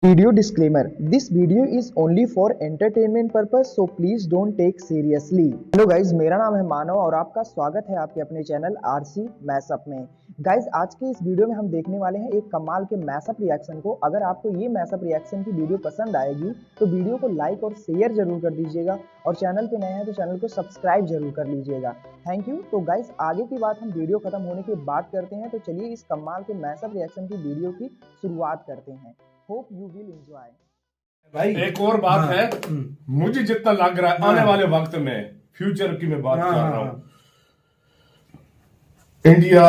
Video disclaimer: This video is only for entertainment purpose, so please don't take seriously. Hello guys, मेरा नाम है मानव और आपका स्वागत है आपके अपने चैनल आरसी मैशअप में। गाइज, आज के इस वीडियो में हम देखने वाले हैं एक कमाल के मैशअप रिएक्शन को। अगर आपको ये मैशअप रिएक्शन की वीडियो पसंद आएगी तो वीडियो को लाइक और शेयर जरूर कर दीजिएगा और चैनल पे नए हैं तो चैनल को सब्सक्राइब जरूर कर लीजिएगा। Thank you. तो गाइज, आगे की बात हम वीडियो खत्म होने के बाद करते हैं, तो चलिए इस कमाल के मैशअप रिएक्शन की वीडियो की शुरुआत करते हैं। Hope you will enjoy. भाई एक और बात है, मुझे जितना लग रहा है आने वाले वक्त में, फ्यूचर की मैं बात कर रहा हूँ, इंडिया,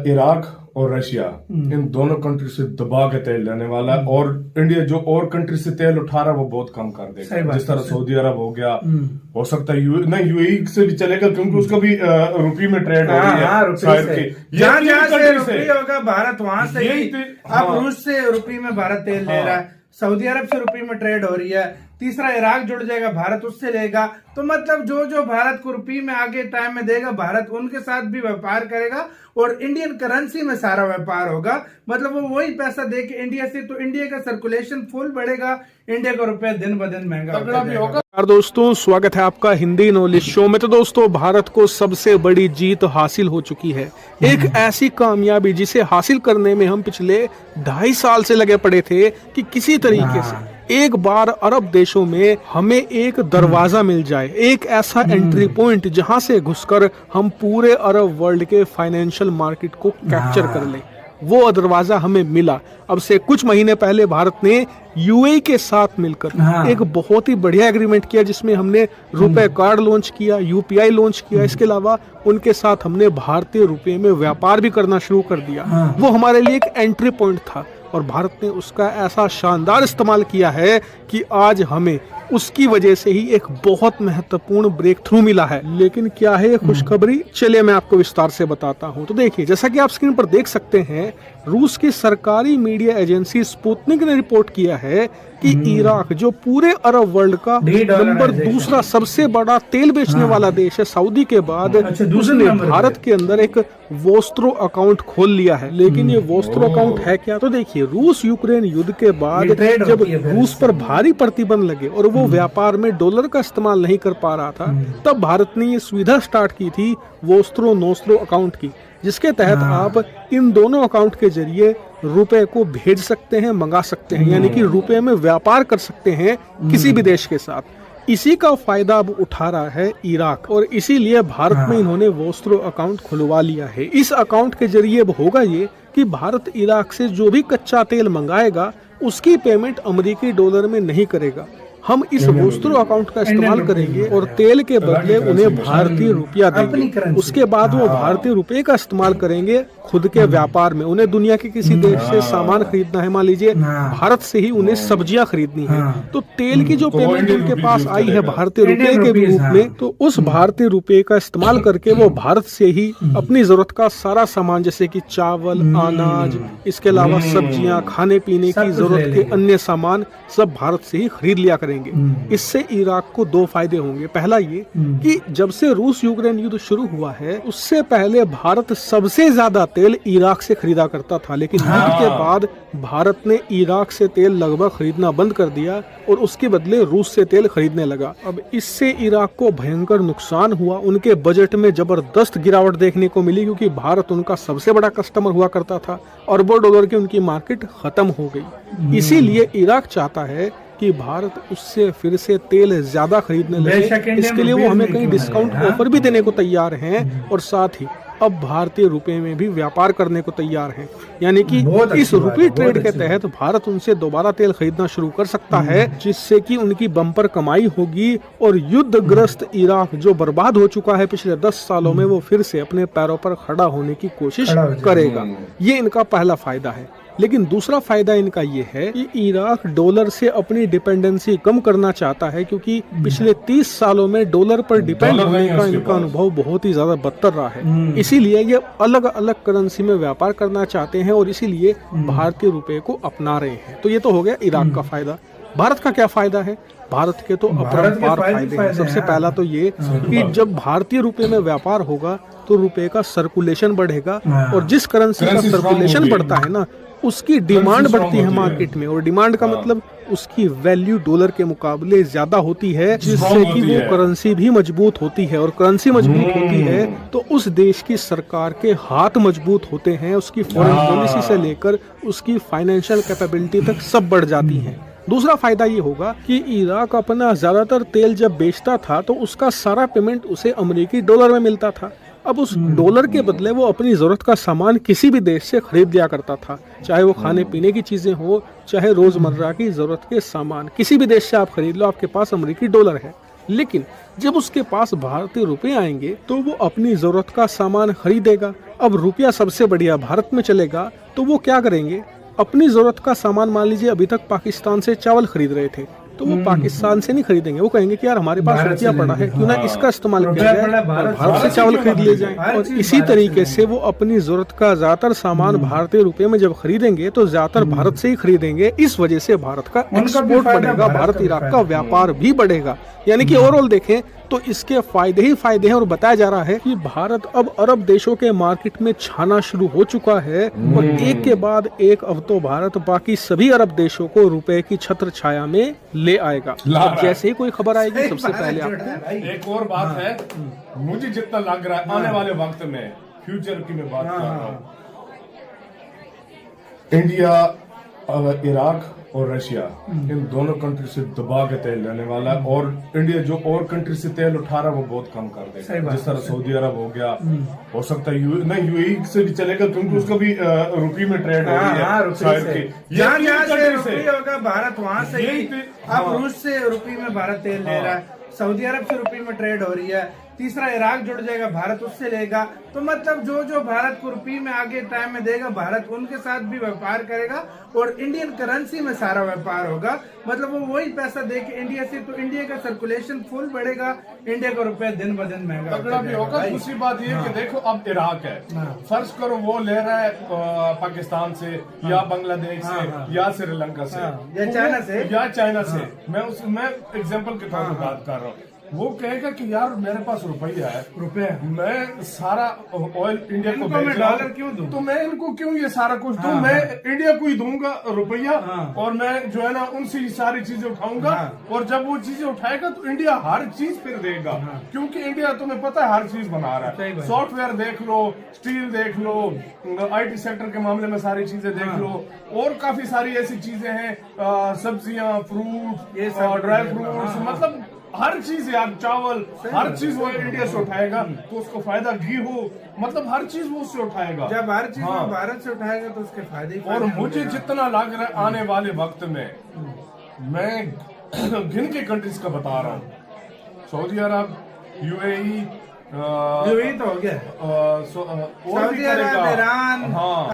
इराक और रशिया, इन दोनों कंट्री से दबा के तेल लेने वाला है। और इंडिया जो और कंट्री से तेल उठा रहा है वो बहुत कम कर देगा। जिस तरह सऊदी अरब हो गया, हो सकता है यूएई से भी चलेगा, क्योंकि उसका भी रुपये में ट्रेड हो रही है। जहाँ से रुपये होगा भारत वहां से ही। अब रूस से रुपये में भारत तेल ले रहा है, सऊदी अरब से रुपये में ट्रेड हो रही है, तीसरा इराक जुड़ जाएगा, भारत उससे लेगा। तो मतलब जो जो भारत को रुपये में आगे टाइम में देगा, भारत उनके साथ भी व्यापार करेगा और इंडियन करेंसी में सारा व्यापार होगा। मतलब वो वही पैसा दे के इंडिया से, तो इंडिया का सर्कुलेशन फुल बढ़ेगा, इंडिया का रुपया दिन ब दिन महंगा भी होगा। दोस्तों, स्वागत है आपका हिंदी नॉलेज शो में। तो दोस्तों, भारत को सबसे बड़ी जीत हासिल हो चुकी है, एक ऐसी कामयाबी जिसे हासिल करने में हम पिछले 2.5 साल से लगे पड़े थे कि किसी तरीके से एक बार अरब देशों में हमें एक दरवाजा मिल जाए, एक ऐसा एंट्री पॉइंट जहां से घुसकर हम पूरे अरब वर्ल्ड के फाइनेंशियल मार्केट को कैप्चर कर ले। वो दरवाजा हमें मिला। अब से कुछ महीने पहले भारत ने यूएई के साथ मिलकर एक बहुत ही बढ़िया एग्रीमेंट किया, जिसमें हमने रुपए कार्ड लॉन्च किया, यूपीआई लॉन्च किया। इसके अलावा उनके साथ हमने भारतीय रुपए में व्यापार भी करना शुरू कर दिया। वो हमारे लिए एक एंट्री पॉइंट था और भारत ने उसका ऐसा शानदार इस्तेमाल किया है कि आज हमें उसकी वजह से ही एक बहुत महत्वपूर्ण ब्रेक थ्रू मिला है। लेकिन क्या है ये खुशखबरी, चलिए मैं आपको विस्तार से बताता हूँ। तो देखिए, जैसा कि आप स्क्रीन पर देख सकते हैं, रूस की सरकारी मीडिया एजेंसी स्पुतनिक ने रिपोर्ट किया है कि इराक, जो पूरे अरब वर्ल्ड का नंबर 2 सबसे बड़ा तेल बेचने वाला देश है सऊदी के बाद, उसने भारत के अंदर एक वोस्त्रो अकाउंट खोल लिया है। लेकिन ये वोस्त्रो अकाउंट है क्या? तो देखिए, रूस यूक्रेन युद्ध के बाद जब रूस पर भारी प्रतिबंध लगे और वो व्यापार में डॉलर का इस्तेमाल नहीं कर पा रहा था, तब भारत ने ये सुविधा स्टार्ट की थी वोस्त्रो नोस्त्रो अकाउंट की, जिसके तहत आप इन दोनों अकाउंट के जरिए रुपए को भेज सकते हैं, मंगा सकते हैं, यानी कि रुपए में व्यापार कर सकते हैं किसी भी देश के साथ। इसी का फायदा अब उठा रहा है इराक और इसीलिए भारत में इन्होंने वोस्त्रो अकाउंट खुलवा लिया है। इस अकाउंट के जरिए अब होगा ये कि भारत इराक से जो भी कच्चा तेल मंगाएगा उसकी पेमेंट अमेरिकी डॉलर में नहीं करेगा। हम इस वोस्त्रो अकाउंट का इस्तेमाल करेंगे और तेल के बदले उन्हें भारतीय रुपया देंगे। उसके बाद वो भारतीय रुपये का इस्तेमाल करेंगे खुद के व्यापार में। उन्हें दुनिया के किसी देश से सामान खरीदना है, मान लीजिए भारत से ही उन्हें सब्जियां खरीदनी है, तो तेल की जो पेमेंट उनके पास आई है भारतीय रुपये के रूप में, तो उस भारतीय रुपये का इस्तेमाल करके वो भारत से ही अपनी जरूरत का सारा सामान, जैसे कि चावल, अनाज, इसके अलावा सब्जियां, खाने पीने की जरूरत के अन्य सामान सब भारत से ही खरीद लिया करेंगे। इससे इराक को 2 फायदे होंगे। पहला ये कि जब से रूस यूक्रेन युद्ध शुरू हुआ है, उससे पहले भारत सबसे ज्यादा तेल इराक से खरीदा करता था, लेकिन युद्ध के बाद भारत ने इराक से तेल लगभग खरीदना बंद कर दिया और उसके बदले रूस से तेल खरीदने लगा। अब इससे इराक को भयंकर नुकसान हुआ, उनके बजट में जबरदस्त गिरावट देखने को मिली, क्योंकि भारत उनका सबसे बड़ा कस्टमर हुआ करता था। अरबों डॉलर की उनकी मार्केट खत्म हो गई। इसीलिए इराक चाहता है कि भारत उससे फिर से तेल ज्यादा खरीदने लगे। इसके लिए वो हमें कई डिस्काउंट ऑफर भी देने को तैयार हैं और साथ ही अब भारतीय रुपए में भी व्यापार करने को तैयार हैं। यानी कि इस रुपये ट्रेड के तहत भारत उनसे दोबारा तेल खरीदना शुरू कर सकता है, जिससे कि उनकी बम्पर कमाई होगी और युद्धग्रस्त इराक, जो बर्बाद हो चुका है पिछले 10 सालों में, वो फिर से अपने पैरों पर खड़ा होने की कोशिश करेगा। ये इनका पहला फायदा है। लेकिन दूसरा फायदा इनका ये है कि इराक डॉलर से अपनी डिपेंडेंसी कम करना चाहता है, क्योंकि पिछले 30 सालों में डॉलर पर डिपेंड होने का इनका अनुभव बहुत ही ज्यादा बदतर रहा है। इसीलिए ये अलग अलग करेंसी में व्यापार करना चाहते हैं और इसीलिए भारतीय रुपए को अपना रहे हैं। तो ये तो हो गया इराक का फायदा। भारत का क्या फायदा है? भारत के तो अपरंपार फायदे हैं। सबसे पहला तो ये कि जब भारतीय रुपए में व्यापार होगा तो रुपए का सर्कुलेशन बढ़ेगा और जिस करेंसी का सर्कुलेशन बढ़ता है ना, उसकी डिमांड strong बढ़ती है होती है। मार्केट में, और डिमांड का मतलब उसकी वैल्यू डॉलर के मुकाबले ज्यादा होती है, जिससे Strong कि होती वो है। करेंसी भी मजबूत होती है, और करेंसी मजबूत होती है तो उस देश की सरकार के हाथ मजबूत होते हैं, उसकी फॉरेन पॉलिसी से लेकर उसकी फाइनेंशियल कैपेबिलिटी तक सब बढ़ जाती है। दूसरा फायदा ये होगा कि इराक अपना ज्यादातर तेल जब बेचता था तो उसका सारा पेमेंट उसे अमेरिकी डॉलर में मिलता था। अब उस डॉलर के बदले वो अपनी जरूरत का सामान किसी भी देश से खरीद लिया करता था, चाहे वो खाने पीने की चीजें हो, चाहे रोजमर्रा की जरूरत के सामान, किसी भी देश से आप खरीद लो, आपके पास अमेरिकी डॉलर है। लेकिन जब उसके पास भारतीय रुपए आएंगे तो वो अपनी जरूरत का सामान खरीदेगा। अब रुपया सबसे बढ़िया भारत में चलेगा तो वो क्या करेंगे, अपनी जरूरत का सामान, मान लीजिए अभी तक पाकिस्तान से चावल खरीद रहे थे तो वो पाकिस्तान से नहीं खरीदेंगे, वो कहेंगे कि यार हमारे पास भारत रुपया से पड़ा है, क्यों ना इसका इस्तेमाल किया जाए और भारत से भारत चावल से खरीद लिए जाए। हर और चीज इसी भारत से तरीके से वो अपनी जरूरत का ज्यादातर सामान भारतीय रुपए में जब खरीदेंगे तो ज्यादातर भारत से ही खरीदेंगे। इस वजह से भारत का उनका भी एक्सपोर्ट फायदा, बढ़ेगा, भारत भारत का भी इराक का फायदा। व्यापार भी बढ़ेगा। यानी कि ओवरऑल देखें तो इसके फायदे ही फायदे हैं, और बताया जा रहा है कि भारत अब अरब देशों के मार्केट में छाना शुरू हो चुका है, और एक के बाद एक अब तो भारत बाकी सभी अरब देशों को रुपए की छत्र छाया में ले आएगा। ला रहा है। जैसे ही कोई खबर आएगी सबसे पहले भारत आपको जोड़ा है भाई। एक और बात है, मुझे जितना लग रहा है आने वाले वक्त में, फ्यूचर की मैं बात कर रहा हूँ, इंडिया, इराक और रशिया, इन दोनों कंट्री से दबा के तेल लेने वाला है, और इंडिया जो और कंट्री से तेल उठा रहा है वो बहुत कम कर सही देगा। बात जिस तरह सऊदी अरब हो गया, हो सकता है यूएई से भी चलेगा, क्योंकि उसका भी रुपये में ट्रेड हो रही है शायद की। जहाँ ये से country रुपये होगा भारत वहाँ से यही ही। तो- अब हाँ। रूस से रुपये में भारत तेल ले रहा है, सऊदी अरब से रुपये में ट्रेड हो रही है, तीसरा इराक जुड़ जाएगा, भारत उससे लेगा। तो मतलब जो जो भारत को रुपये में आगे टाइम में देगा, भारत उनके साथ भी व्यापार करेगा, और इंडियन करेंसी में सारा व्यापार होगा। मतलब वो वही पैसा दे के इंडिया से, तो इंडिया का सर्कुलेशन फुल बढ़ेगा, इंडिया का रुपया दिन ब दिन महंगा तगड़ा होता भी जाएगा होगा। भाई। दूसरी बात ये कि देखो अब इराक है, फर्ज करो वो ले रहा है पाकिस्तान से या बांग्लादेश से या श्रीलंका से या चाइना से। या चाइना से, मैं एग्जांपल के तौर पर बात कर रहा हूँ। वो कहेगा कि यार मेरे पास रुपया है, मैं सारा ऑयल इंडिया को इनको मैं बेच रहा डॉलर क्यों हूं, दूं? तो मैं इनको क्यों ये सारा कुछ दूं, मैं इंडिया को ही दूंगा रुपया, और मैं जो है ना उनसे ये सारी चीजें उठाऊंगा, और जब वो चीजें उठाएगा तो इंडिया हर चीज फिर देगा, क्योंकि इंडिया तुम्हें पता है हर चीज बना रहा है। सॉफ्टवेयर देख लो, स्टील देख लो, IT सेक्टर के मामले में सारी चीजें देख लो, और काफी सारी ऐसी चीजें हैं, सब्जियां, फ्रूट, ड्राई फ्रूट्स, मतलब हर चीज यार, चावल, हर चीज वो इंडिया से उठाएगा, तो उसको फायदा, घी हो, मतलब हर चीज वो उससे उठाएगा। जब हर चीज वो भारत से उठाएगा तो उसके फायदे ही और फायदे मुझे होंगे। जितना लग रहा है आने वाले वक्त में, मैं गिन के कंट्रीज का बता रहा हूँ, सऊदी अरब, यूएई, यूएई तो हो गया, सऊदी अरब, ईरान, हाँ,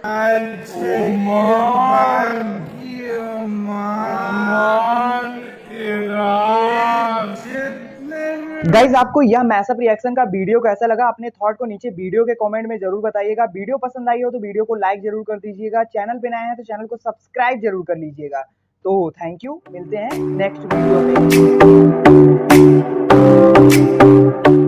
गाइज आपको यह मैसअप रिएक्शन का वीडियो कैसा लगा, अपने थॉट को नीचे वीडियो के कमेंट में जरूर बताइएगा। वीडियो पसंद आई हो तो वीडियो को लाइक जरूर कर दीजिएगा, चैनल पे नए हैं तो चैनल को सब्सक्राइब जरूर कर लीजिएगा। तो थैंक यू, मिलते हैं नेक्स्ट वीडियो में।